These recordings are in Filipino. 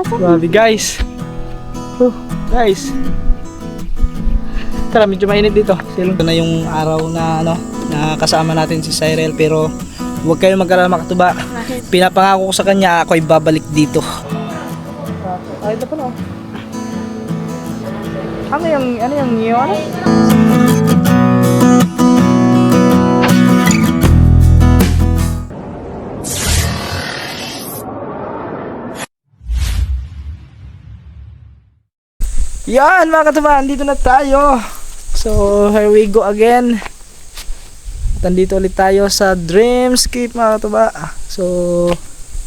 Grabe guys. Guys. Tara, medyo mainit dito. Ito na yung araw na na kasama natin si Cyril, pero huwag kayo mag-alala mga katuba. Pinapangako ko sa kanya ako ay babalik dito. Ay, ito pala. Ano yung yun? Yan mga katuba, andito na tayo. So here we go again. Andito ulit tayo sa Dreamscape mga katuba. So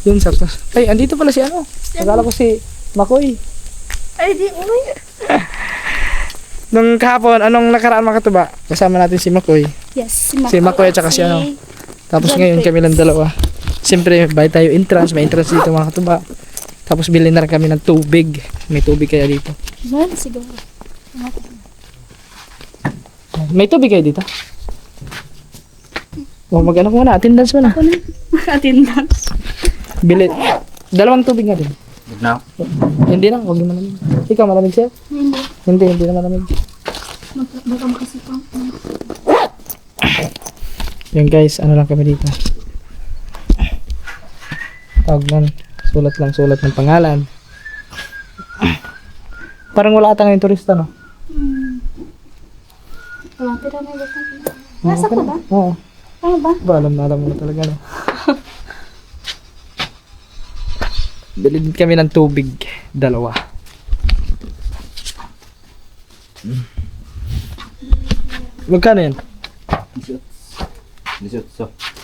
yun, sakto. Ay, andito pala si ano. Akala ko si Makoy. Ay, di uwi. Nung kahapon, anong nakaraan mga katuba? Kasama natin si Makoy. Yes, Si Makoy at saka si ano. Tapos ngayon kami lang dalawa. Siyempre, bayad tayo entrance. May entrance dito mga katuba. Tapos bilhin na rin kami ng tubig. May tubig kaya dito. Man, siguro. May tubig kayo dito? O mag-ano ko muna, attendance mo na. Ako na. Attendance. Bili. Dalawang tubig natin. Now? Hindi na, huwag yung malamig. Ikaw malamig siya? Hindi. Hindi na malamig. Baka makasipang. Yan guys, ano lang kami dito. Tawag lang. Sulat ng pangalan. Parang wala ata ngayon turista, no? Walang tira na ito. Nasa ko ba? Oo. Ano ba? Alam mo na talaga, no? Bilhin kami ng tubig. Dalawa. Magkano yan? 18.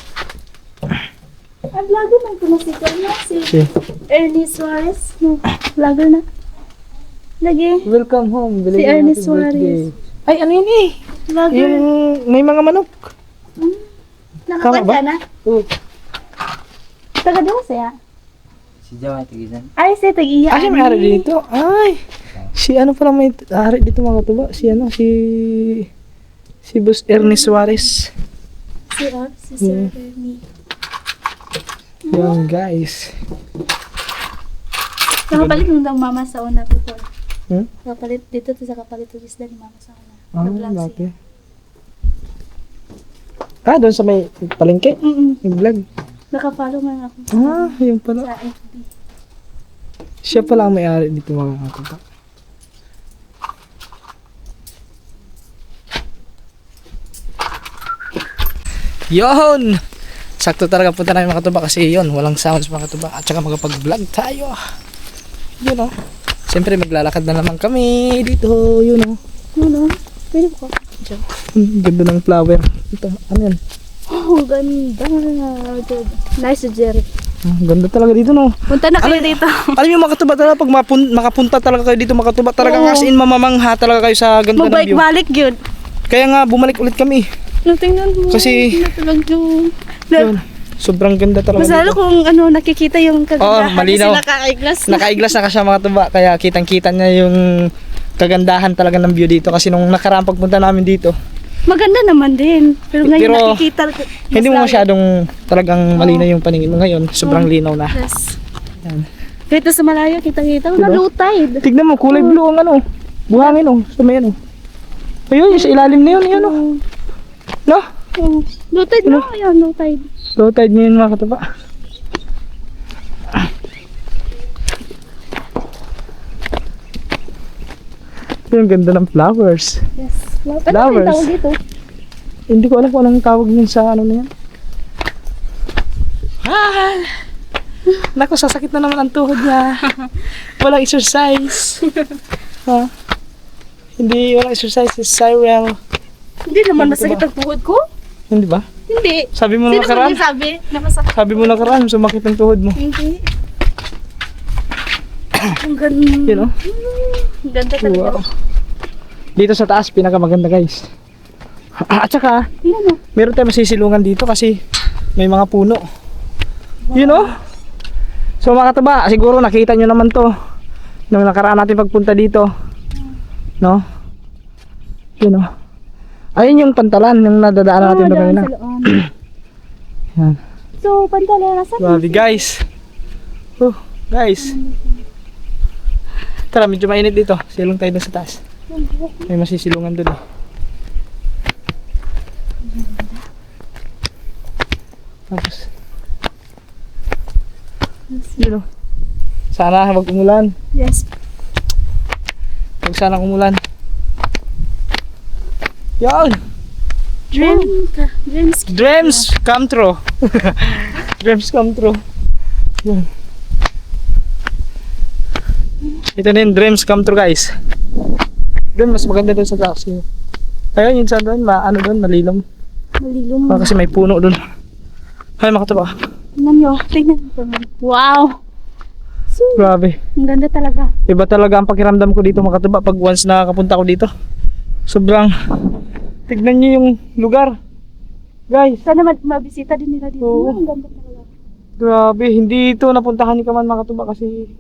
Ay, vlogger man ko na si Si. Ernie Suarez. No, vlogger na. Lagi. Welcome home. Si Ernie Suarez. Ay, ano yun eh? Vlogger. Yung may mga manok. Tama ba? Nakakwenta na? Oo. Taga doon siya. Si Jawai Tigisan. Ay, siya tag-iya. Siya may ari dito. Ay. Si ano pala may ari dito mga katuba? Si ano? Si Boss Ernie Suarez. Si Sir Ernie. Yan guys. Nakapalit nung daw mama sa una before. Nakapalit dito sa kapalit ng isda ni mama sa una. Nag-vlog siya. Doon sa may palengke? Yung vlog. Nakafollow man ako Yun pala. sa FB. Siya pala ang may-ari dito mga katuba. Yon! Sakto talaga punta namin mga katuba kasi yun, walang sounds mga katuba. At saka magpag-vlog tayo. Yun o. Siyempre maglalakad na naman kami dito. Yun o. Ano? Pwede ko. Ganda ng flower. Ito, ano yan? Oh, ganda. Nice to Jerry. Ganda talaga dito no. Punta na kayo dito. Alam niyo mga katuba talaga pag makapunta talaga kayo dito mga katuba talagang as in mamamangha talaga kayo sa ganda ng view. Magbalik-balik yun. Kaya nga bumalik ulit kami. Tingnan mo. Kasi yun, sobrang ganda talaga mas lalo dito. kung nakikita yung kagandahan. Malinaw. Kasi naka-eyeglass na. Naka-eyeglass na kasi mga katuba kaya kitang-kita niya yung kagandahan talaga ng view dito kasi nung nakaraan pagpunta namin dito. Maganda naman din. Pero ngayon Pero, nakikita. Hindi mo masyadong talagang malinaw yung paningin mo ngayon. Sobrang linaw na. Yes. Yan. Kahit sa malayo, kita-kita. Diba? Wala low tide. Tignan mo, kulay blue ang ano. Buhangin oh. Sa may ano. Ayun, yung sa ilalim na yun. Yun oh. No? Low tide na. Ayan, low tide. Low tide ngayon mga katuba. Yung ganda ng flowers. Yes. Ano Flowers. yung tawag dito? Hindi ko alam kung anong tawag yun sa ano na yan. Naku, sasakit na naman ang tuhod niya. Walang exercise. Hindi, walang exercise si Cyril. Hindi naman masakit ang tuhod ko. Hindi ba? Hindi. Sabi mo Sino nakaraan. ba sabi na masakit? Sabi mo nakaraan, sumakit ang tuhod mo. Hindi. Ang ganda. You know? Ang ganda talaga. Wow. Dito sa taas, pinakamaganda guys. At saka, Yan o. meron tayong masisilungan dito kasi may mga puno. You know? So mga katuba, siguro nakita nyo naman to nung nakaraan natin pagpunta dito. No? You know? Ayun yung pantalan, yung nadadaanan natin doon kanina. Yan. So, pantalan, nasan? Grabe guys. Guys. Tara, medyo mainit dito. Silong tayo doon sa taas. May masisilungan doon. Tapos, yun o. Sana wag umulan. Yes. Huwag sana umulan. Yan! Dreams come true. Dreams come true. Yan. Ito na yung dreams come true, guys. Doon, mas maganda doon sa taas. Ayun, yun sa doon, ano doon, malilom. Malilom. Kasi may puno doon. Ay, makataba. Tingnan nyo. Tingnan nyo. Wow! So, Grabe. ang ganda talaga. Iba talaga ang pakiramdam ko dito, makataba, pag once nakakapunta ko dito. Sobrang, tignan nyo yung lugar. Guys, Sana mabisita din nila dito. Oo. Ang ganda talaga. grabe. Hindi ito napuntahan ni Kaman Makatuba kasi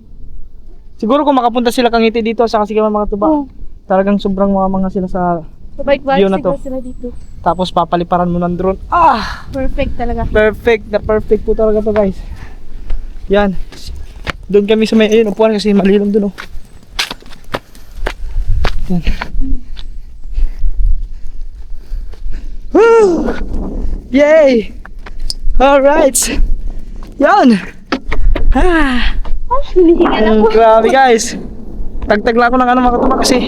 siguro kung makapunta sila Kangiti dito sa kasi Kaman Makatuba, Oo. talagang sobrang mga sila sa Bike-bike View na to. siguro sila dito. tapos papaliparan mo ng drone. Ah! Perfect talaga. Perfect na perfect po talaga to, guys. Yan. Doon kami sa may ayun, upuan kasi malilom doon, oh. Yan. Woo! Yay! Alright! Yan! Ah! Hinihingal ako. Grabe, guys! Tagtagla ako ng ano, Makatuba kasi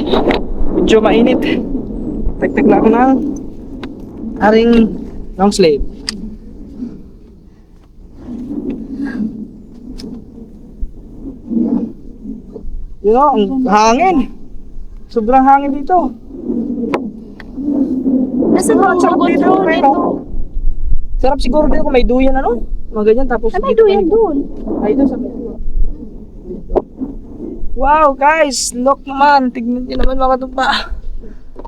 medyo mainit. Tagtagla ako ng aring long sleeve. Yun o, ang hangin. Sobrang hangin dito. Nasaan Ang ang sarap dito, control pero dito? sarap siguro dito kung may duyan, ano? Mga ganyan, tapos Ay, may dito duyan kami- doon. Ay, doon sa may wow, guys! Look naman! Tignan nyo naman, mga tupa.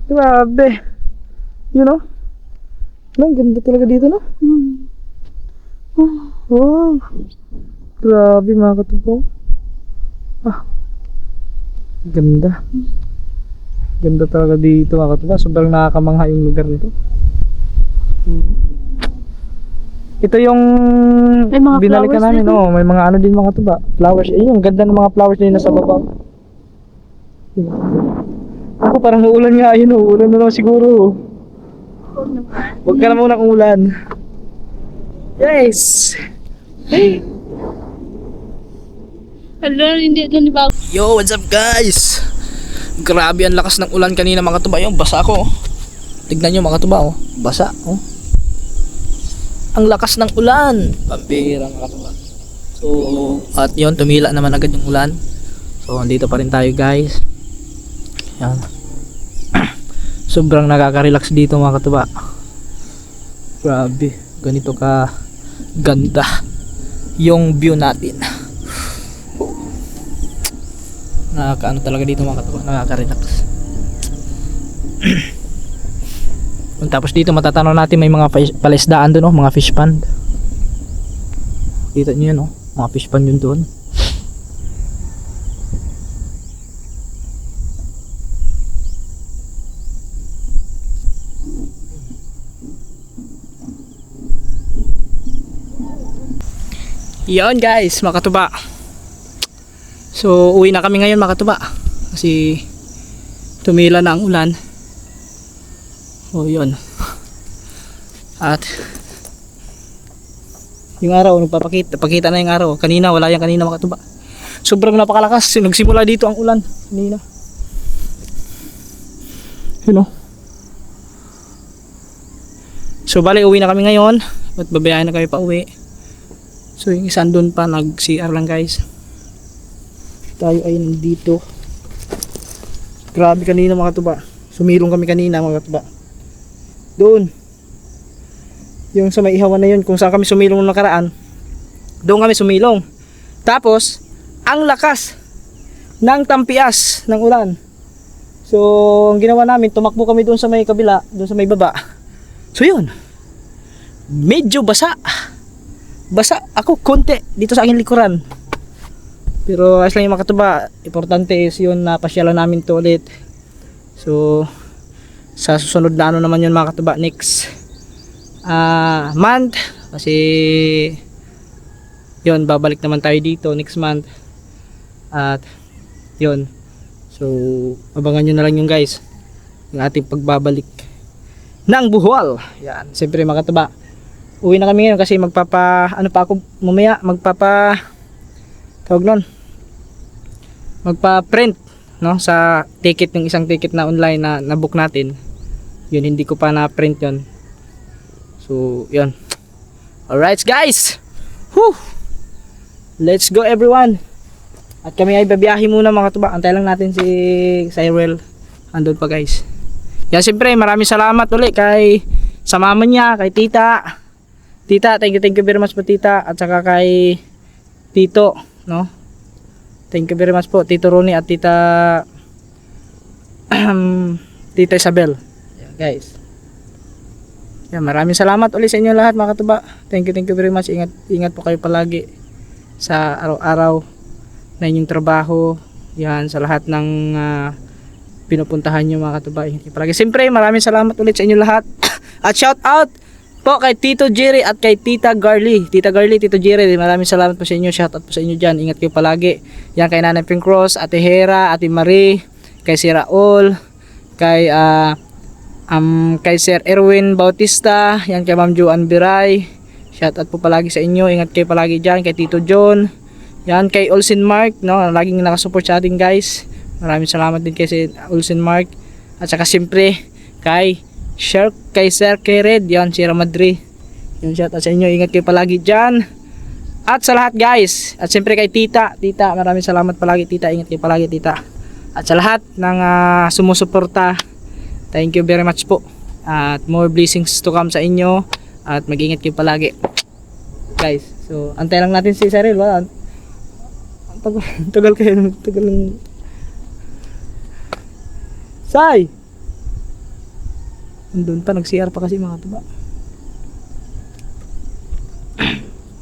Grabe. Yun o. Ang ganda talaga dito, no? Hmm. Wow. Grabe, mga katupa. Ah. Ganda. Ganda talaga dito, mga katupa. Sobrang nakakamangha yung lugar nito. Ito yung May mga binalikan flowers namin, din. oh. May mga ano din, mga tuba. Flowers. Ayun, yung ganda ng mga flowers din nasa baba. Ako parang uulan nga, ayun, oh. Uulan na naman siguro. Huwag ka na muna kung ulan. Yes! Hello, hindi ito ni Bago. Yo, what's up, guys? Grabe ang lakas ng ulan kanina, mga tuba. Yung basa ko, oh. Tignan nyo, mga tuba, oh. Basa, oh. Ang lakas ng ulan. Pambira, mga tuba. So, at yun, tumila naman agad yung ulan. So, andito pa rin tayo, guys. Yan. Sobrang nakaka-relax dito, mga katuba. Grabe, ganito ka ganda yung view natin. Nakakaano talaga dito, mga katuba, nakaka-relax. Tapos dito matatanaw natin may mga palisdaan doon, oh, mga fish pond. Kita niyo 'yun, oh, mga fish pond yun doon. Yon, guys, makatuba. So uwi na kami ngayon, makatuba, kasi tumila na ang ulan. Oh, yun. At yung araw pakita na yung araw. Kanina wala yan, kanina, makatuba. Sobrang napakalakas. Nagsimula dito ang ulan kanina. You know. So bali uwi na kami ngayon at babayahin na kami pa uwi. So yung isang doon pa nag-CR lang, guys. Tayo ay nandito. Grabe kanina, mga tuba. Sumilong kami kanina, mga tuba. Doon. Yung sa may ihawan na yun, kung saan kami sumilong nung nakaraan, doon kami sumilong. Tapos ang lakas ng tampias ng ulan. So ang ginawa namin, tumakbo kami doon sa may kabila, doon sa may baba. So yun, medyo basa ako konti dito sa aking likuran, pero ayos lang yung makatuba. Importante is yun na pasyalan namin to ulit. So sa susunod na ano naman yun, mga katuba, next month, kasi yun, babalik naman tayo dito next month. At yun, So, abangan nyo na lang yung guys, yung ating pagbabalik ng Bohol. Yan, siyempre mga katuba, uwi na kami ngayon kasi ano pa ako mamaya, tawag nun, magpa-print, no, sa ticket, yung isang ticket na online na nabook natin. Yun, hindi ko pa na-print yun. So, yun. Alright guys, whew, let's go everyone. At kami ay babiyahe muna mga katuba. Antay lang natin si Cyril. Andun pa guys. Yan, siyempre maraming salamat ulit kay sa mama niya, kay tita. Tita, thank you very much po tita. At saka kay tito, no? Thank you very much po Tito Ronnie at tita Tita Isabel. Yan guys. Yan, maraming salamat ulit sa inyo lahat mga katuba. Thank you very much. Ingat po kayo palagi sa araw-araw na inyong trabaho. Yan, sa lahat ng pinupuntahan nyo mga katuba. Ingat kayo palagi. Siyempre maraming salamat ulit sa inyo lahat. At shout out po kay Tito Jerry at kay Tita Garly. Tita Garly, Tito Jerry, maraming salamat po sa inyo. Shout out po sa inyo dyan. Ingat kayo palagi. Yan, kay Nanay Pink Cross, Ate Hera, Ate Marie, kay si Raul, kay Sir Erwin Bautista, yan, kay Ma'am Joan Biray. Shout out po palagi sa inyo. Ingat kayo palagi dyan. Kay Tito John, yan, kay Olsen Mark, no, laging nakasupport sa atin guys. Maraming salamat din kay si Olsen Mark. At saka siyempre kay Sir Kered, yan, Sierra Madre. Yung shout out sa inyo. Ingat kayo palagi dyan. At sa lahat guys, at siyempre kay tita, maraming salamat palagi tita. Ingat kayo palagi tita. At sa lahat ng sumusuporta, thank you very much po. At more blessings to come sa inyo. At mag-ingat kayo palagi guys. So antay lang natin si Cyril. Tagal kayo. Tagal lang. Say! Andun pa, nag-CR pa kasi mga tuba.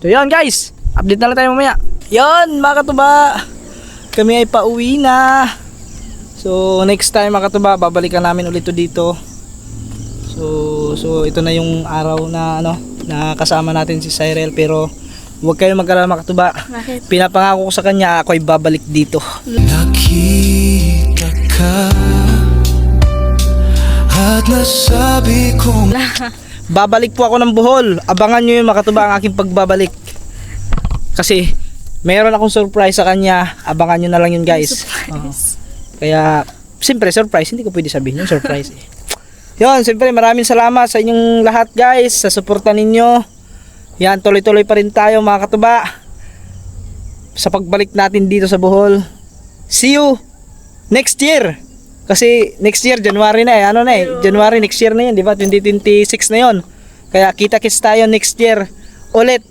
So yun guys, update na lang tayo mamaya. Yun mga katuba, kami ay pauwi na. So next time mga katuba, babalikan namin ulit dito. So ito na yung araw na na kasama natin si Cyril. Pero huwag kayong mag-alala mga katuba. Bakit? Pinapangako ko sa kanya, ako ay babalik dito. Nakita ka at nasabi kong Babalik po ako ng Bohol. Abangan nyo yung mga katuba ang aking pagbabalik. Kasi mayroon akong surprise sa kanya. Abangan nyo na lang yun guys. Kaya siyempre surprise, hindi ko pwede sabihin yung surprise eh. Yun, siyempre maraming salamat sa inyong lahat guys, sa suporta ninyo. Yan, tuloy-tuloy pa rin tayo mga katuba sa pagbalik natin dito sa Bohol. See you next year. Kasi next year January na eh. January next year na 'yan, di ba? 2026 na 'yon. Kaya kita-kits tayo next year ulit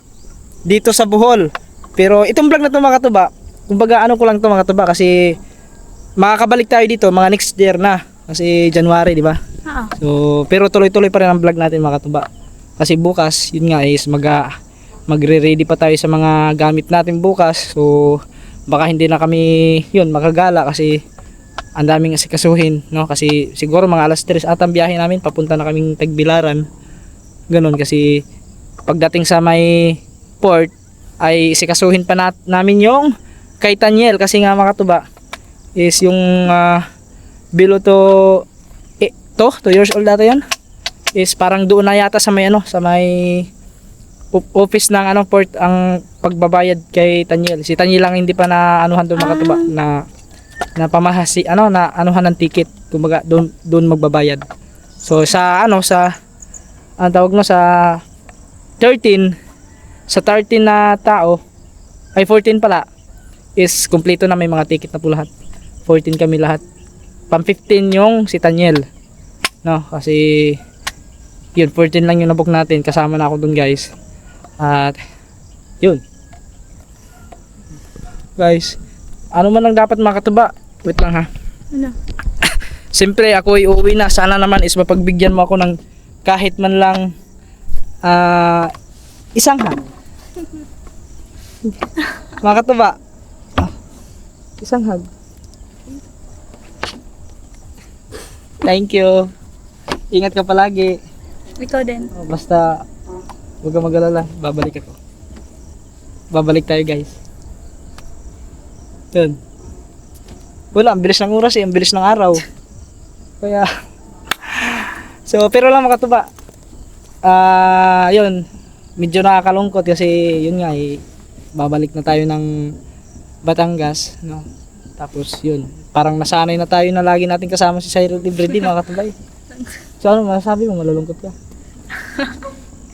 dito sa Bohol. Pero itong vlog na 'to mga katuba, kumbaga ko lang 'to mga katuba kasi makakabalik tayo dito mga next year na kasi January, di ba? Oo. So, pero tuloy-tuloy pa rin ang vlog natin mga katuba. Kasi bukas, yun nga is magre-ready pa tayo sa mga gamit natin bukas. So, baka hindi na kami makagala kasi ang daming asikasuhin, no? Kasi siguro mga alas 3 at ang biyahe namin, papunta na kaming Tagbilaran. Ganun kasi pagdating sa may port ay asikasuhin pa namin yung kay Taniel kasi nga mga tuba is yung below to 2 years old data yan. Is parang doon na yata sa may sa may office ng port ang pagbabayad kay Taniel. Si Taniel lang hindi pa na anuhan doon mga tuba na pamahasi na anuhan ng ticket, kumbaga doon magbabayad. So sa ang tawag sa 13 na tao ay 14 pala is kumpleto na, may mga ticket na po lahat. 14 kami lahat. Pang 15 yung si Taniel, no, kasi yun 14 lang yung nabook natin, kasama na ako doon guys. At yun guys, ano man lang dapat makatuba. Wait lang ha. Ano? Siyempre ako ay uuwi na. Sana naman is mapagbigyan mo ako ng kahit man lang isang hug. Makatuba. Isang hug. Thank you. Ingat ka palagi. Ikaw din. Basta huwag ka mag-alala. Babalik ako. Babalik tayo guys. Yun. Wala, ang bilis ng oras eh, ang bilis ng araw. Kaya, so, pero lang mga katuba, yun, medyo nakakalungkot kasi yun nga eh, babalik na tayo ng Batangas, no? Tapos yun, parang nasanay na tayo na lagi natin kasama si Cyril Libredi mga katubay. So ano masasabi mo, malulungkot ka?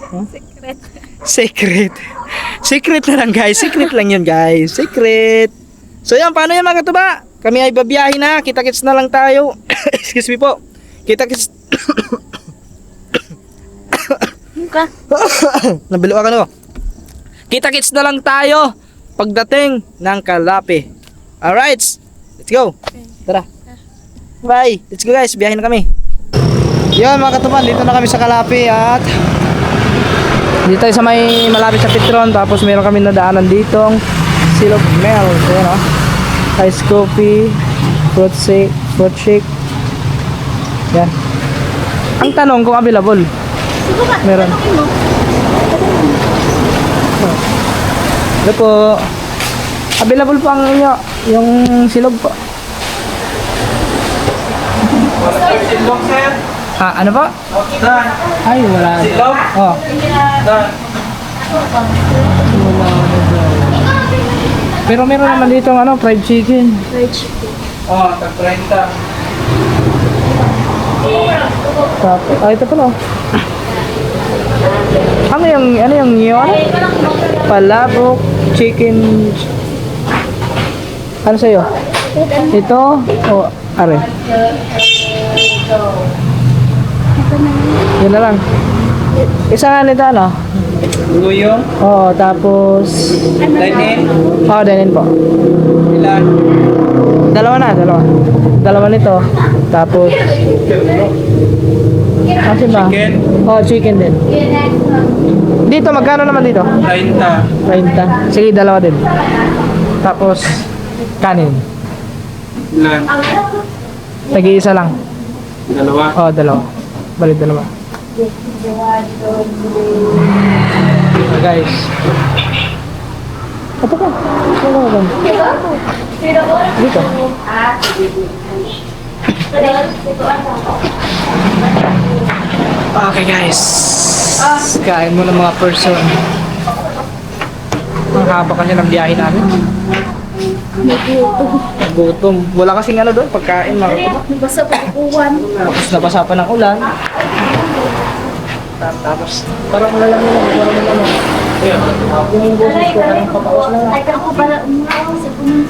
Huh? Secret. Secret. Secret na lang guys, secret lang yun guys, secret. So yan, paano yan mga katuba? Kami ay babiyahin na, kita-kits na lang tayo. Excuse me po. Kita-kits. Ka? Nabilo ka no? Kita-kits na lang tayo pagdating ng Kalapi. Alright, let's go. Tara. Bye. Let's go guys, biyahin na kami. Yan mga katuban, dito na kami sa Kalapi at dito tayo sa may malapit sa Petron. Tapos meron kami nadaanan ditong Silog Mel. Ayan o. Ice coffee, fruit shake. Yan. Ang tanong kung available. Meron. Ito po. Available po ang inyo. Yung silog po. Silog, sir. Ano po? Ay, wala. Silog? Oh. Pero meron naman dito ano, fried chicken. Fried chicken. Oh, tag-30. Tapos, ito pala. Oh. Ano yung yun? Palabok, chicken. Ano sa'yo? Ito o are? Yun na lang. Isa nga nito ano? Guyong. Oo, tapos Dine-in. dinin po. Ilan? Dalawa nito. Tapos kasi ba? Chicken. Chicken din. Dito magkano naman dito? 30. 30. Sige, dalawa din. Tapos kanin. Ilan? Tagi-isa lang. Dalawa. Dalawa. Balik dalawa. Guys. Ito ka. Dito. Okay guys. Kain muna mga person. Ang haba kasi ng biyahe namin. Gutom. Wala kasing ano doon, pagkain mga kapatid. Basta pagkukuhan. Tapos nabasa pa ng ulan. Tapos parang wala lang yun. Parang ano. Yung boses ko parang papaos lang. Ay, ako pala umawa sa punong.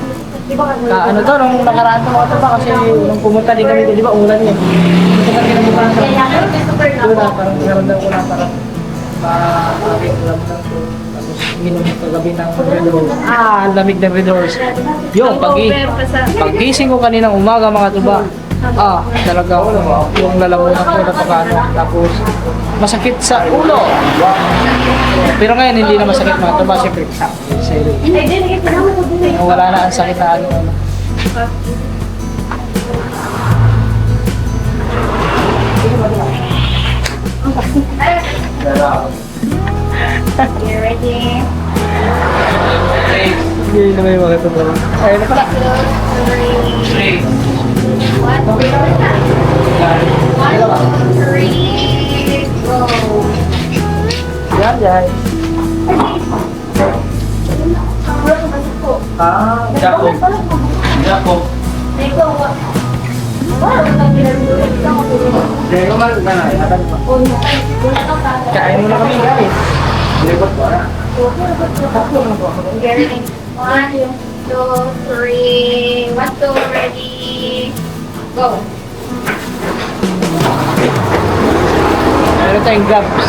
Ano to, nung nakaraan to mga taba kasi nung pumunta din kami, di ba ulan yun. Pumunta kami ng bukan sa doon na, parang naramdaman ko na parang maraming ulam lang to. Tapos minom kagabi ng Red Horse. Ang lamig ng Red Horse. Yung pagising ko kaninang umaga mga tuba. Talaga yung lalamunan ko na pagano. Tapos masakit sa ulo. Pero ngayon hindi na masakit mga tuba. Siyempre, wala na ang sakit na ano. You ready? Hindi na may mga tuba. Ayun na pala. 3. 1, 2, 3, go! Yan guys. Jacob. Jacob. Kain muna kami guys. Ready? 1, 2, 3. 1, 2, ready? Go! Meron tayong grabs.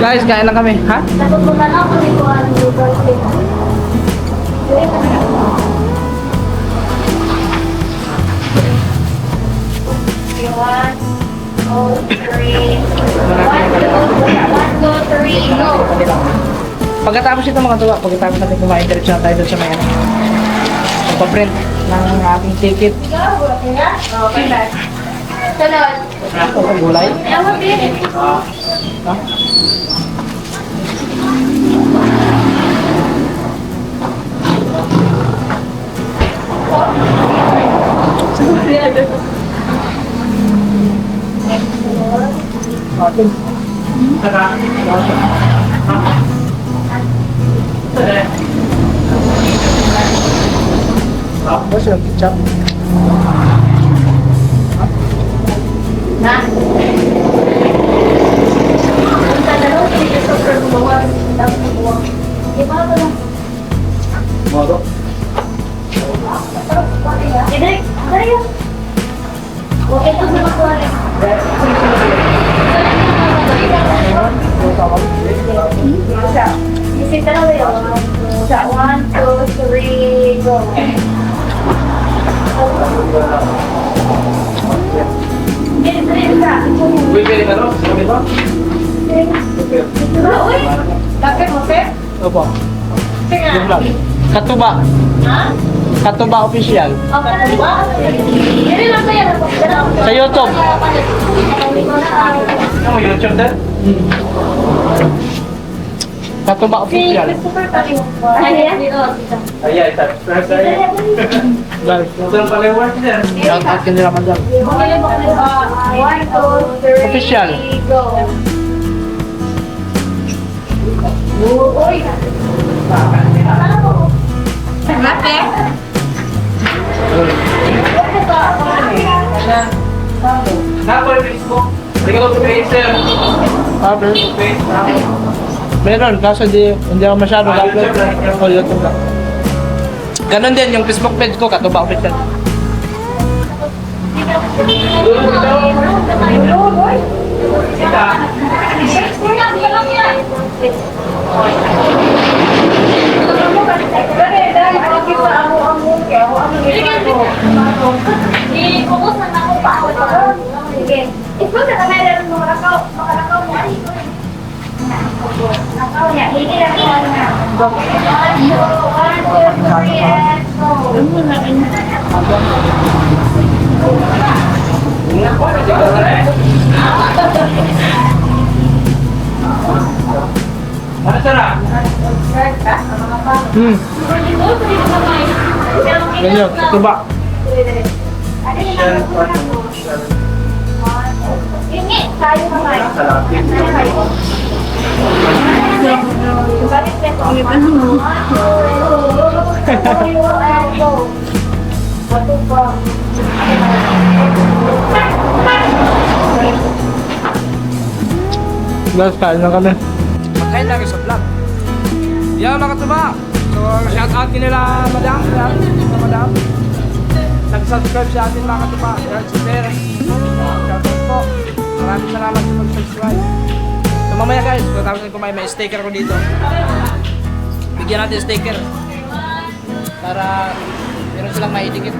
Guys, kain lang kami. Ha? One, two, three. 1, 2, 3, go! Pagkatapos ito mga tuwa, pagkatapos natin kumain, diretso na tayo doon sa may ano. Magpa-print ng aking ticket. Okay na. Sunod. Ito sa gulay. Ayaw mo, Bill. Ha? Tapos yung ketchup. Modo. One, two, three, go. Bibili ka no? Sabi ba? Opo. Yung vlog. Katuba. Katuba official. Sa YouTube. Ano mo YouTube din? Katuba official. Ayan, subscribe tayo. Guys, Saan pala yung work niya? shout out ka nila madam. One, two, three, Official. go. Uy! Nako yung Facebook. Hindi ka lang Facebook. Cover. Meron, kaso hindi ako masyado upload ko YouTube lang. Ganon din yung Facebook page ko, Katuba official. Ano sarap? Ganyan, Katuba. Guys, kain na kami. Magkain lagi sa vlog. Yan mga Katuba. So, shout out din nila madam. Madam. Nag-subscribe sa atin mga Katuba. Yan si Pera. Shout out po. Maraming salamat sa mag-subscribe. So mamaya guys, tapos na kumain, may sticker ko dito. Bigyan natin sticker. Para meron silang maidikit.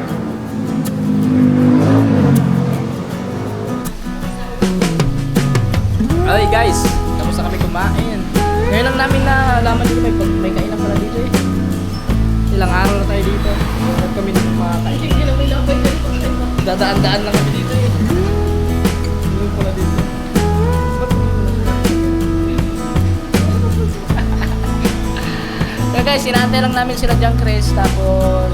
Hey guys, kamusta kami kumain? Ngayon lang namin na alaman dito may kainan pala dito eh. Ilang araw na tayo dito. Huwag kami kumakain. Dadaan-daan lang kami dito eh. Doon pala dito. Kaya guys, sinantay lang namin sila John Chris. Tapos,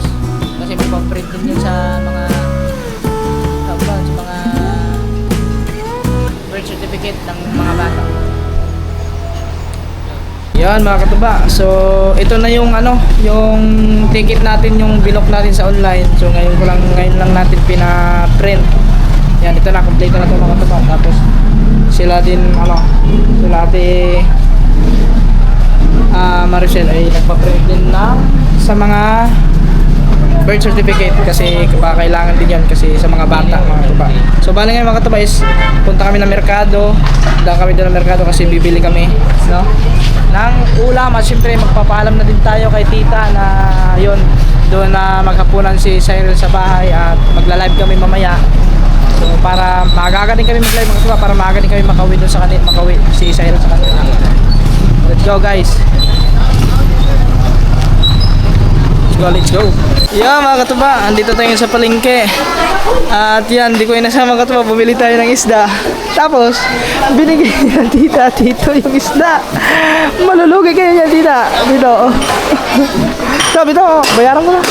kasi magpaprint din yun sa mga birth certificate ng mga bata. Yan mga Katuba. So, ito na yung yung ticket natin, yung binook natin sa online. So, ngayon lang natin pina-print. Yan, ito na, complete na ito mga Katuba. Tapos, sila din, sila ate Maricel ay nagpa-print din na sa mga birth certificate kasi kailangan din yan kasi sa mga bata mga Katuba. So bali ngayon mga Katuba is punta kami ng merkado. Dahil kami doon ng merkado kasi bibili kami ng ulam at syempre magpapaalam na din tayo kay tita na yun doon na maghapunan si Cyril sa bahay at magla-live kami mamaya. So para maaga din kami mag-live mga Katuba para maaga din kami makauwi doon sa kanila, makauwi si Cyril sa kanila. Let's go guys. Let's go. Yeah mga Katuba, andito tayo sa palengke. At yan, di ko inasama mga Katuba, bumili tayo ng isda. Tapos, binigay niya tita, tito yung isda. Malulugi kayo niya tita. Dito. Sabi ito, bayaran ko na.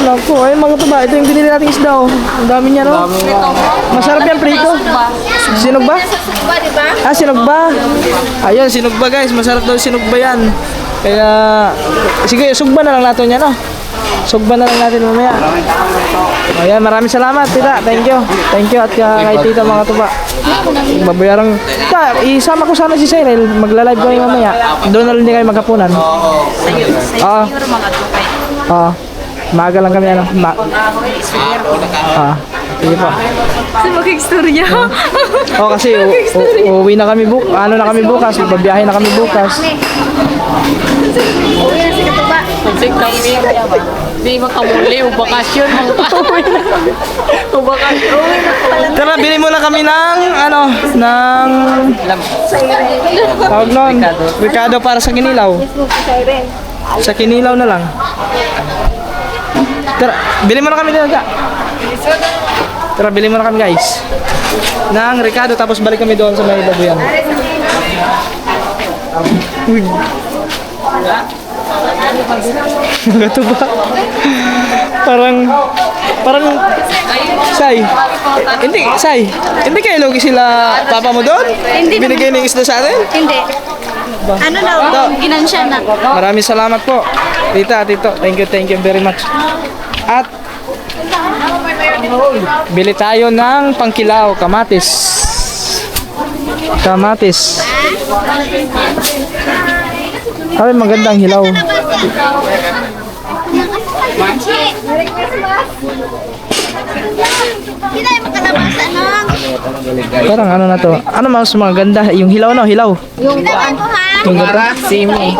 Naku, ayun mga Katuba, ito yung binili nating isda. Ang dami niya no. Masarap yan, prito. Sinugba? Ba, di ba? Ah, sinugba. Ayun, sinugba guys. Masarap daw sinugba yan. Kaya, sige, sugba na lang natin yan, no? Sugba na lang natin mamaya. Ayan, maraming salamat, tita. Thank you. Thank you at kay tita mga tuba. Babayarang, isama ko sana si Cyril. Magla-live kami mamaya. Doon na rin din kayo magkapunan. Oo. Oo. Maaga lang kami, ano? Sige po. Kasi mag-istorya. Oh, kasi uuwi na kami ano na kami bukas, babiyahe na kami bukas. Uwi na si Katuba. Pansig kami di makamuli, bakasyon. Bakasyon. Tara, bili muna kami ng tawag nun, Ricardo para sa Kinilaw. Sa Kinilaw na lang. Tara, bili muna kami dito. Tara, bili muna kami guys. Ng Ricardo, tapos balik kami doon sa may babuyan. Uy. Gato ba? Parang Sai. Hindi kayo logi sila papa mo doon? Hindi. Binigay ng isda sa atin? Hindi. Ano na, ginansya na. Maraming salamat po. Tita, tito, thank you very much. At bili tayo ng pangkilaw, kamatis. Ay, magandang hilaw. Hindi na makalabas, anong? Parang ano na to? Ano mas maganda? Yung hilaw na, hilaw. Yung daan ko ha? Yung ganda. Simi.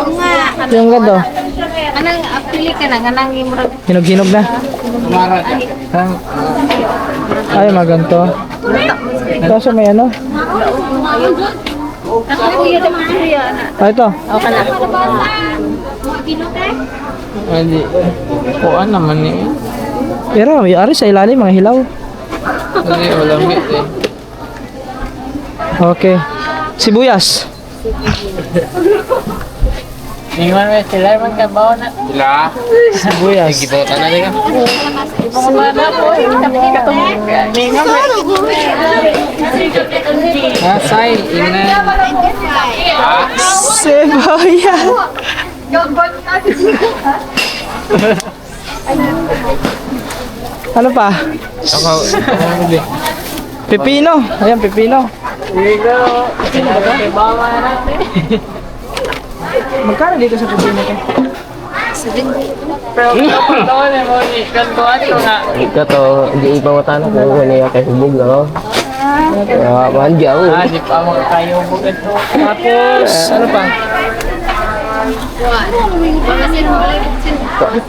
Yung ganda. Anong apili ka na? Anong imurag? Hinog-hinog na. Ay, maganto. Kaso may ano? Kuya naman kuya. Ah, ito. Okay na. Hindi. Kuan naman eh. Pero may ari sa ilalim, mga hilaw. Kasi ulamit eh. Okay. Sibuyas. Tingnan mo sila man kabaw na. Sila? Sibuyas. Gibotan na rin ka. Pumamana po. Tingnan mo. Say, ina. Sibuyas. Ano pa? Ako. Pepino. Ayan, pepino. Dito. Kabawa natin. Magkano dito sa pepino ko? Pero kapag taon eh mo ni kantuan ko nga. Ika to, di ipawatan ko kung ano yung kahubog na ako. Manja ako. Di pa mo kayo bugad to. Tapos, ano pa?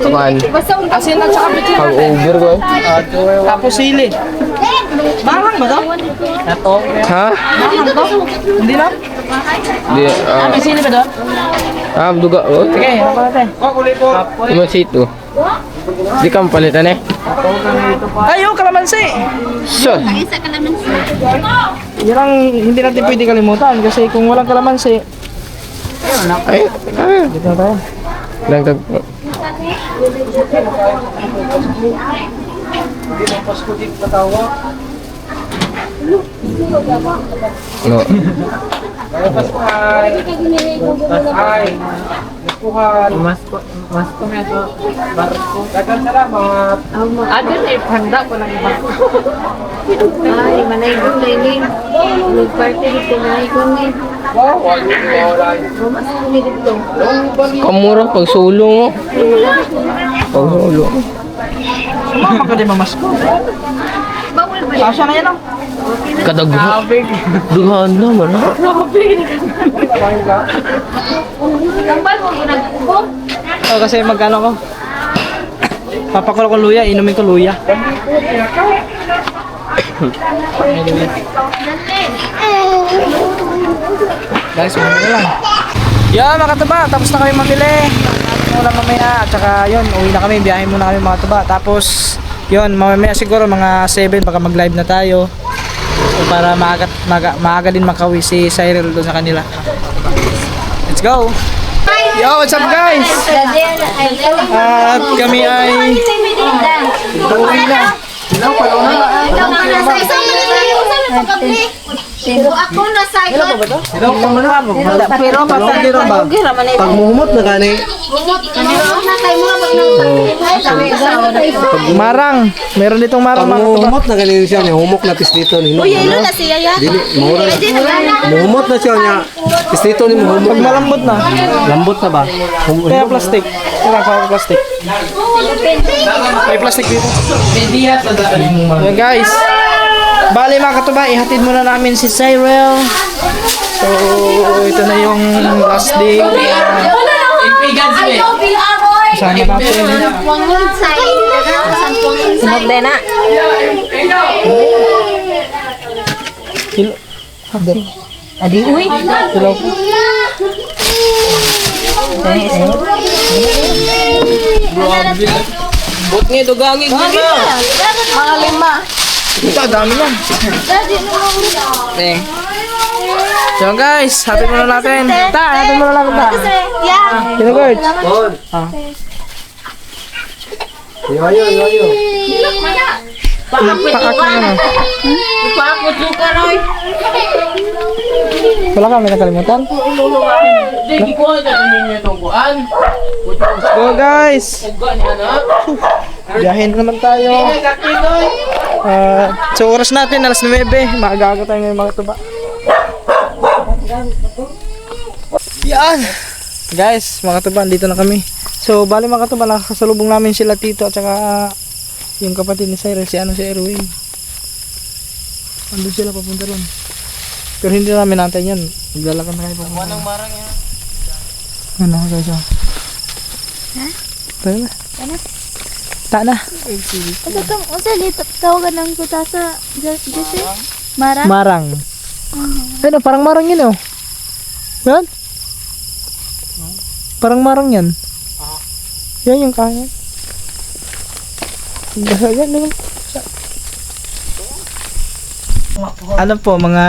Kuman, Asin at saka pepino. pang-over ko. Tapos sili. Bahang ba to? Natong. Ha? Bahang to? Hindi na? Di, May sili ba doon? duga ko. Sige, ano pa natin? Masito. Di kang palitan eh. Ay, yung kalamansi! So, Isa ka naman siya. Yan ang hindi natin pwede kalimutan kasi kung walang kalamansi, ay, dito na tayo. lang tag... No. Mas ko may to. Barko. Dagan salamat. Adun eh handa ko lang barko. Ay, manay kong laining. Nag-party dito manay kong eh. Wow, wala. Mas kami dito. Kamura pag sulo mo. Pag sulo. Mama ka din mamasko. Bawal ba? Asya na yan oh. Kadaghan. Dughan naman ha. Kambal mo ginagawa. Oh, kasi magkano ko? Papakulo ko luya, inumin ko luya. Guys, mamili lang. Yan mga tuba, tapos na kami mamili. Muna mamaya, at saka yun, uwi na kami, biyahe muna kami mga tuba. Tapos, yun, mamaya siguro mga 7, baka mag-live na tayo. So, para maaga din makawi si Cyril doon sa kanila. Let's go! Yo, what's up guys? At kami ay uuwi na. Ako na sa Pero pasagiro ba? Pag muhumot na gani. Marang. Meron ditong marang Pag mga katuba. muhumot na gani siya ni humok na pistito ni. Uy, ilo na siya ya. Dili, mura. Muhumot na siya niya. Pistito ni muhumot. Pag malambot na. Lambot na ba? Kaya plastic. Kaya plastic. May plastic dito. Ayan guys. Bali mga katuba, ihatid muna namin si Cyril. So, ito na yung last day. Kasama natin. Sunod din na. Kilo. Adi, uy. Kilo. Bot nga, dugangig na na. Mga lima. Ito, dami yan. Eh, So guys, hatid muna natin. Hatid muna natin ta. Yeah. Kino guys? Bon. Ah. Yo. Pakak na naman. Ipakot luka roy. Wala kami nakalimutan. di ko ito ninyo itong kuan. Let's go guys. Biyahin naman tayo. So oras natin, alas 9. Maaga-aga tayo ngayon mga tuba. Yan. Guys, mga tuba, dito na kami. So bali mga tuba, nakasalubong namin sila Tito at saka yung kapatid ni Cyril, si Erwin. Andun sila papunta ron. Pero hindi namin natin yan. Maglalakad na kayo papunta. Anong marang yan? Ano guys? Tayo na. Ta na. Unsa dito tawagan ng kuta sa Jesse? Mara? Marang. Ay, no, parang marang yun oh. Yan? Parang marang yan. Yan yung kaya. Yan yung... Ano po, mga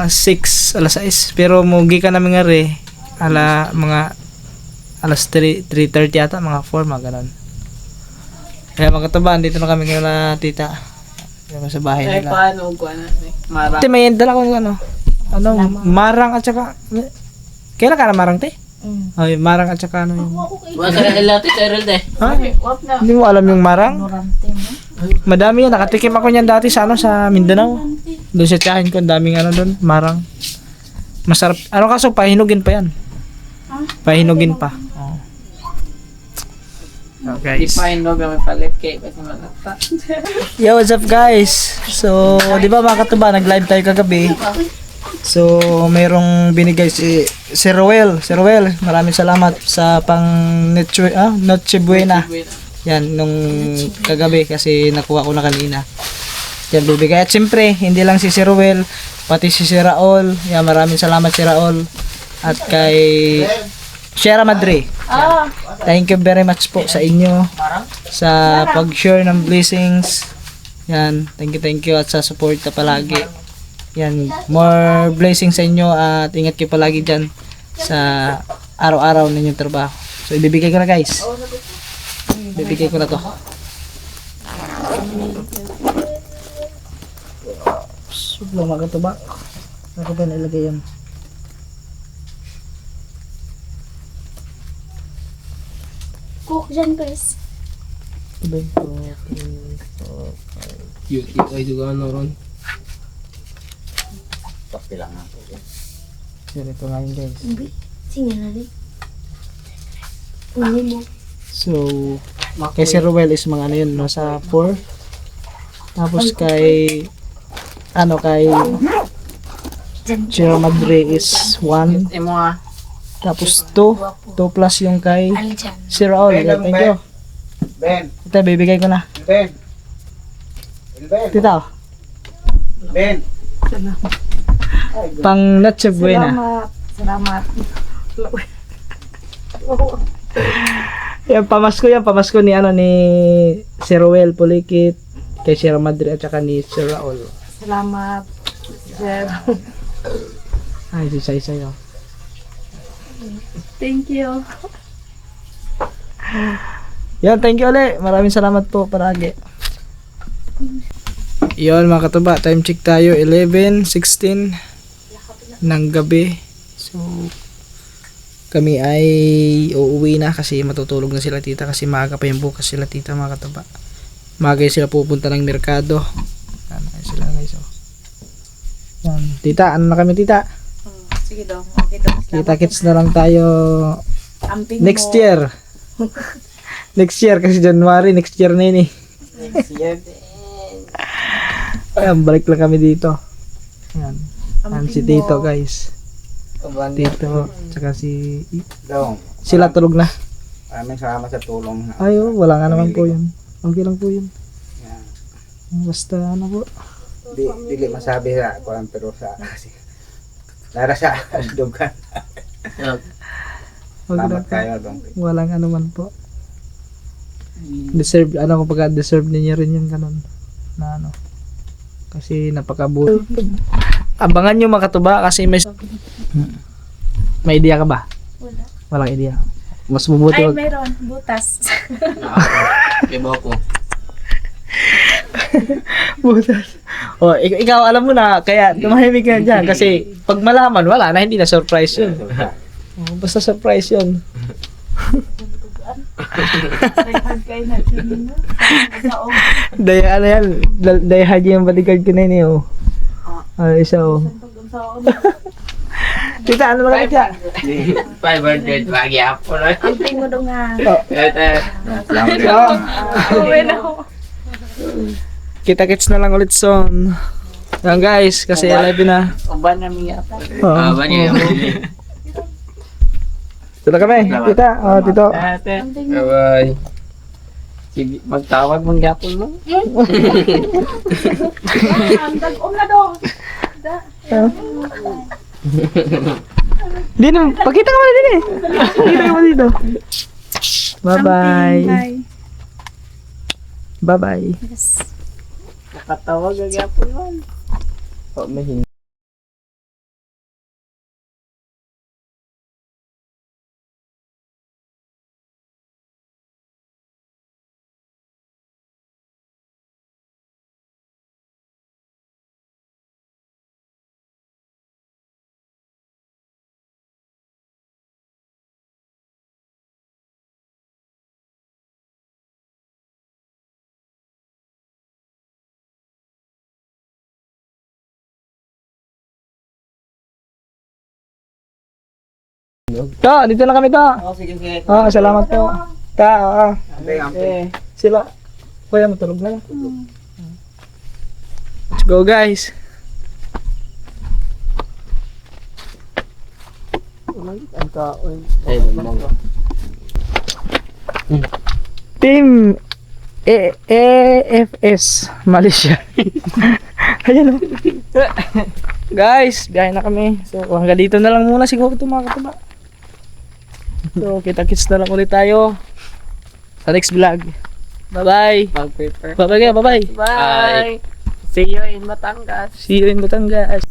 6, alas 6. Pero mugi ka namin nga re. Mga alas 3:30 yata, mga 4, mga ganun. Kaya mga katabaan, dito na kami ngayon na tita. Kaya sa bahay Ay, nila. paano ko na? Marang. Te, may dala ko ng ano. Marang at saka... Kailan ka na marang, te? Ay, marang at saka ano yung... Wala ka na ilati, Cyril de. Ha? Hindi mo alam yung marang? Madami yan. Nakatikim ako niyan dati sa sa Mindanao. Doon sa tiyahin ko, ang daming ano doon, marang. Masarap. Ano kaso, pahinugin pa yan. Pahinugin pa. Oh. Okay. Define no gamit palit kay basta malata. Yo, what's up guys? So, di ba mga katuba, nag-live tayo kagabi. So, mayroong binigay si Roel. Si Roel, maraming salamat sa pang Noche Buena. Yan, nung kagabi kasi nakuha ko na kanina. Yan, bibigay. At siyempre, hindi lang si Roel, pati si Raul. Yan, maraming salamat si Raul. At kay Sierra Madre. Yan. Thank you very much po sa inyo sa pag-share ng blessings. Yan, thank you at sa support na palagi. Yan, more blessings sa inyo at ingat kayo palagi dyan sa araw-araw ninyong trabaho. So, ibibigay ko na guys. Ibibigay ko na to. Sublang mga to ba? Ako ba nailagay yan? Cook dyan, Chris. Yun, ito ay juga ano ron. Ganito nga yun guys. Sige na rin. So, kay si Ruel is mga ano yun, no, sa 4. Tapos kay Sierra Madre is 1. Emo ah. Tapos 2. 2 plus yung kay si Raul. Thank you. Ben. Ito, bibigay ko na. Ben. Tita. Ben. Pang Noche Buena. Salamat. Yan, pamasko ni si Roel Pulikit, kay Sierra Madre at saka ni Sir Raul. Salamat. Sir. Ay, si Say oh. Thank you. Yan, thank you ulit. Maraming salamat po paragi. Yun mga katuba, time check tayo 11:16 ng gabi. So kami ay uuwi na kasi matutulog na sila tita kasi maaga pa yung bukas sila tita mga katuba. Maaga sila pupunta ng merkado. Yan sila guys. Oh. Yan. Tita, ano na kami tita? Sige daw. Okay daw. Kita-kits na lang tayo Amping next mo. year. Next year kasi January, next year na yun eh. Ayan, balik lang kami dito. Ayan. Ayan si Tito guys. Tito, tsaka si... Sila tulog na. Maraming salamat sa tulong. Ay, oh, wala nga naman po yun. Okay lang po yun. Basta ano po. Dili masabi sa kuan pero sa Lara sa dugan. Okay lang Salamat po. kayo dong. Walang ano man po. Deserve, ano ko pagka deserve ninyo rin yung ganun. Na ano. Kasi napakabuti. Abangan nyo mga katuba kasi may idea ka ba? Wala. Walang idea. Mas mabuti Ay, wag. meron. Butas. Iba ko. Butas. Oh, ikaw alam mo na kaya tumahimik ka dyan kasi pag malaman wala na, hindi na surprise yun. Oh, basta surprise yun. Daya ano yan, daya haji yung bodyguard ko na yun eh, oh. Isa oh. Tita, ano lang kaya? 500 lagi ako na. Amping mo daw nga. Oh. Uwi na ako. Kita-kits na lang ulit son. Yan guys, kasi live na. Uban na miya. Oh. Ba niya? Ito na kami, tita. Oh, tito. Ate, Bye-bye. sige, magtawag mong yapon mo. Dag-om na daw. Di na, pakita ka muna din eh. Pakita ka muna dito. Bye-bye. Bye. Bye-bye. Yes. Nakatawag ang yapon mo. Oh, may To, dito na kami to. Oh, sige, sige. Ah, salamat po. Ante. Sila. Kuya, matulog na lang. Let's go guys. Ang kaon. Ay, mong. Team AFS Malaysia. Ayan o. Guys, biyahe na kami. So, hanggang dito na lang muna siguro ito mga katuba. So, kita-kits na lang ulit tayo sa next vlog. Bye-bye. Mag-paper. Bye-bye. Bye-bye. Bye. See you in Batangas. See you in Batangas.